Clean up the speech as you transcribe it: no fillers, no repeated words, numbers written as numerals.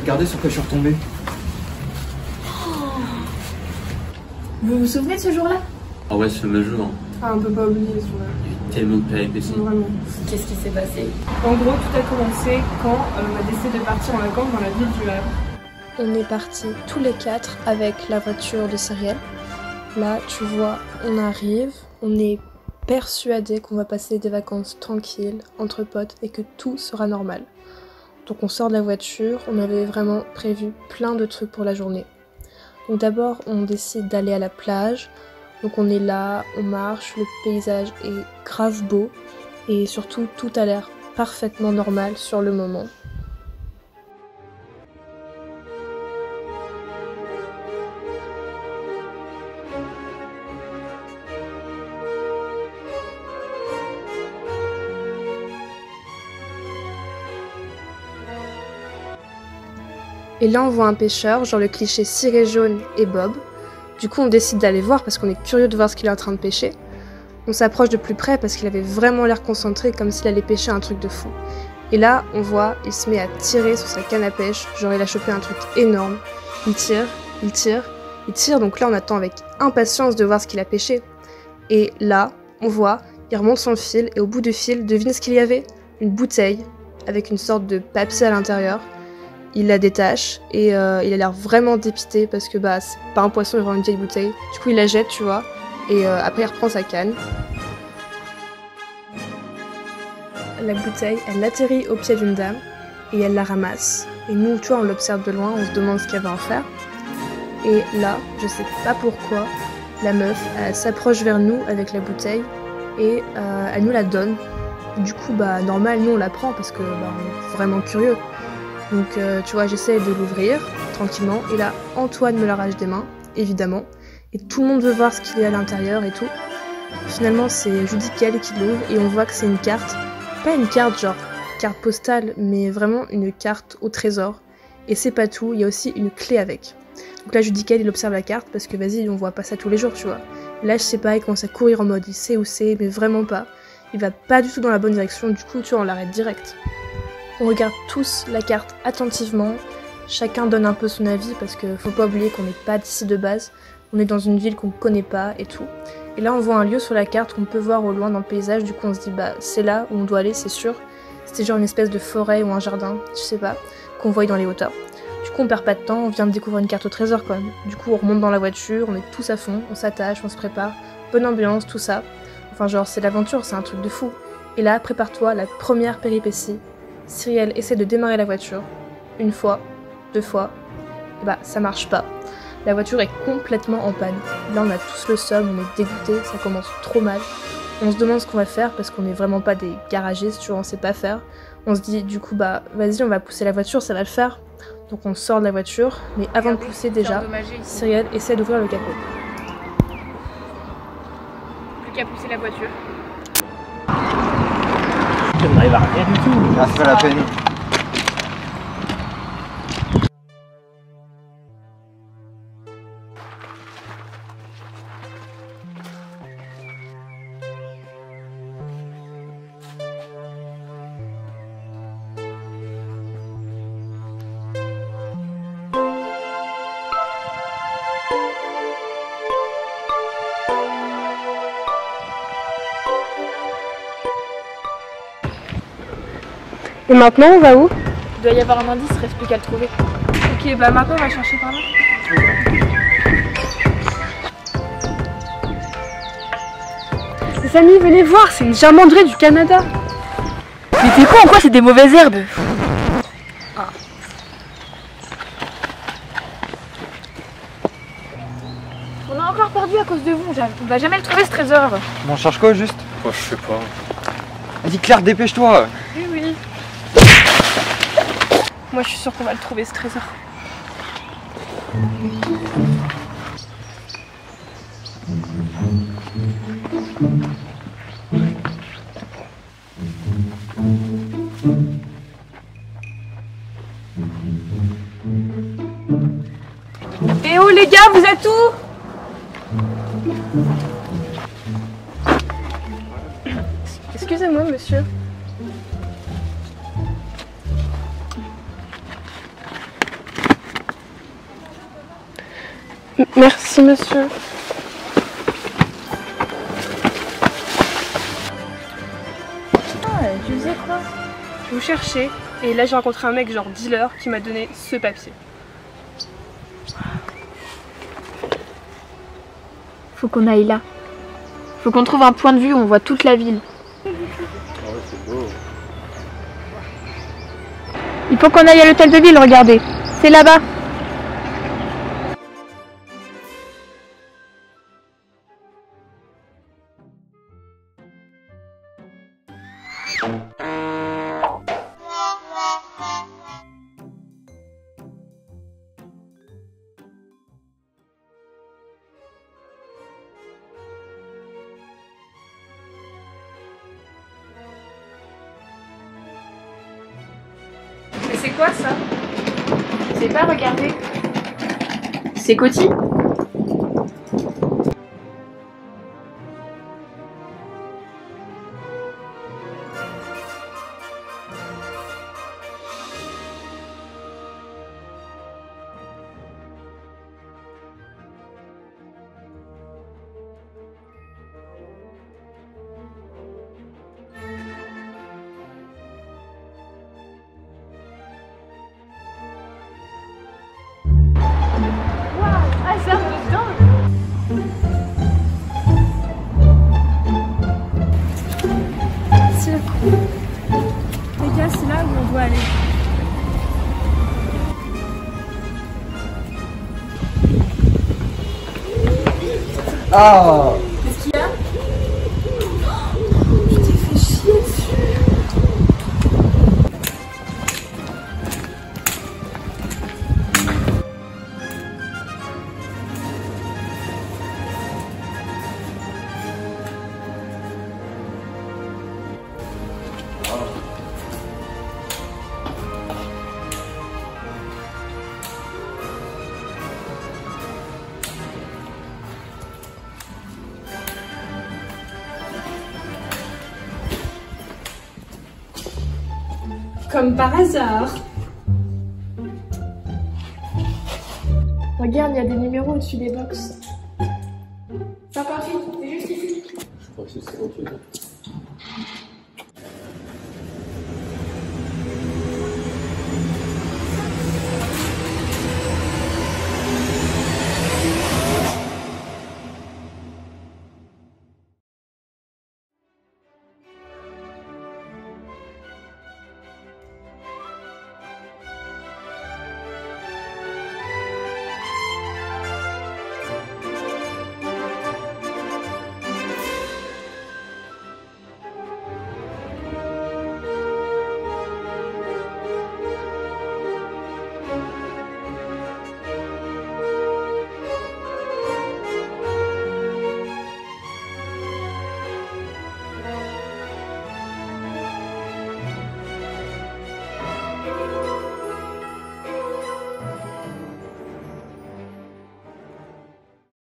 Regardez sur quoi je suis retombé. Vous vous souvenez de ce jour-là? Ah ouais, ce fameux jour. Ah, on peut pas oublier ce jour-là. Tellement de péripéties. Vraiment. Qu'est-ce qui s'est passé? En gros, tout a commencé quand on a décidé de partir en vacances dans la ville du Havre. On est partis tous les quatre avec la voiture de Cyrielle. Là, tu vois, on arrive, on est persuadé qu'on va passer des vacances tranquilles, entre potes, et que tout sera normal. Donc on sort de la voiture, on avait vraiment prévu plein de trucs pour la journée. Donc d'abord, on décide d'aller à la plage. Donc on est là, on marche, le paysage est grave beau, et surtout, tout a l'air parfaitement normal sur le moment. Et là on voit un pêcheur, genre le cliché ciré jaune et Bob. Du coup on décide d'aller voir parce qu'on est curieux de voir ce qu'il est en train de pêcher. On s'approche de plus près parce qu'il avait vraiment l'air concentré comme s'il allait pêcher un truc de fou. Et là on voit, il se met à tirer sur sa canne à pêche, genre il a chopé un truc énorme. Il tire, il tire, il tire, donc là on attend avec impatience de voir ce qu'il a pêché. Et là on voit, il remonte son fil et au bout du fil, devine ce qu'il y avait? Une bouteille avec une sorte de papier à l'intérieur. Il la détache et il a l'air vraiment dépité parce que bah c'est pas un poisson, il rend une vieille bouteille. Du coup il la jette, tu vois, et après il reprend sa canne. La bouteille, elle atterrit au pied d'une dame et elle la ramasse. Et nous, tu vois, on l'observe de loin, on se demande ce qu'elle va en faire. Et là, je sais pas pourquoi, la meuf, elle s'approche vers nous avec la bouteille et elle nous la donne. Du coup, bah normal, nous on la prend parce que bah, on est vraiment curieux. Donc tu vois, j'essaie de l'ouvrir tranquillement et là Antoine me l'arrache des mains, évidemment, et tout le monde veut voir ce qu'il y a à l'intérieur et tout. Finalement c'est Judy Kelly qui l'ouvre et on voit que c'est une carte, pas une carte genre carte postale, mais vraiment une carte au trésor. Et c'est pas tout, il y a aussi une clé avec. Donc là Judy Kelly il observe la carte parce que vas-y, on voit pas ça tous les jours, tu vois. Là je sais pas, il commence à courir en mode il sait où c'est, mais vraiment pas. Il va pas du tout dans la bonne direction, du coup tu vois on l'arrête direct. On regarde tous la carte attentivement, chacun donne un peu son avis parce que faut pas oublier qu'on n'est pas d'ici de base, on est dans une ville qu'on connaît pas et tout. Et là on voit un lieu sur la carte qu'on peut voir au loin dans le paysage, du coup on se dit bah c'est là où on doit aller, c'est sûr. C'était genre une espèce de forêt ou un jardin, je sais pas, qu'on voit dans les hauteurs. Du coup on perd pas de temps, on vient de découvrir une carte au trésor quand même. Du coup on remonte dans la voiture, on est tous à fond, on s'attache, on se prépare, bonne ambiance, tout ça. Enfin genre c'est l'aventure, c'est un truc de fou. Et là prépare-toi, la première péripétie. Cyrielle essaie de démarrer la voiture, une fois, deux fois, et bah ça marche pas. La voiture est complètement en panne. Là on a tous le seum, on est dégoûté, ça commence trop mal. On se demande ce qu'on va faire parce qu'on est vraiment pas des garagistes, tu vois, on sait pas faire. On se dit du coup bah vas-y on va pousser la voiture, ça va le faire. Donc on sort de la voiture, mais avant de pousser déjà, Cyrielle essaie d'ouvrir le capot. Plus qu'à pousser la voiture. On n'arrive à rien du tout. Ah, c'est pas la peine. Et maintenant on va où? Il doit y avoir un indice, il reste plus qu'à le trouver. Ok, bah maintenant on va chercher par là. Les amis, venez voir, c'est une germandraie du Canada. Mais t'es con ou quoi? C'est des mauvaises herbes. Ah. On a encore perdu à cause de vous, on va jamais le trouver ce trésor. Mais on cherche quoi juste? Oh, je sais pas. Vas-y Claire, dépêche-toi. Oui, oui. Moi je suis sûre qu'on va le trouver ce trésor. Eh oh les gars, vous êtes où? Excusez-moi monsieur. Merci, monsieur. Tu faisais quoi? Je vous cherchais et là j'ai rencontré un mec genre dealer qui m'a donné ce papier. Faut qu'on aille là. Faut qu'on trouve un point de vue où on voit toute la ville. Il faut qu'on aille à l'hôtel de ville, regardez. C'est là-bas. Mais c'est quoi ça? Je sais pas, regardez. C'est Coty. Ah, c'est un peu dingue. C'est cool. Les gars, c'est là où on doit aller. Ah! Qu'est-ce qu'il y a? Je t'ai fait chier dessus. Comme par hasard. Regarde, il y a des numéros au-dessus des box. 58, c'est juste ici. Je crois que c'est 58.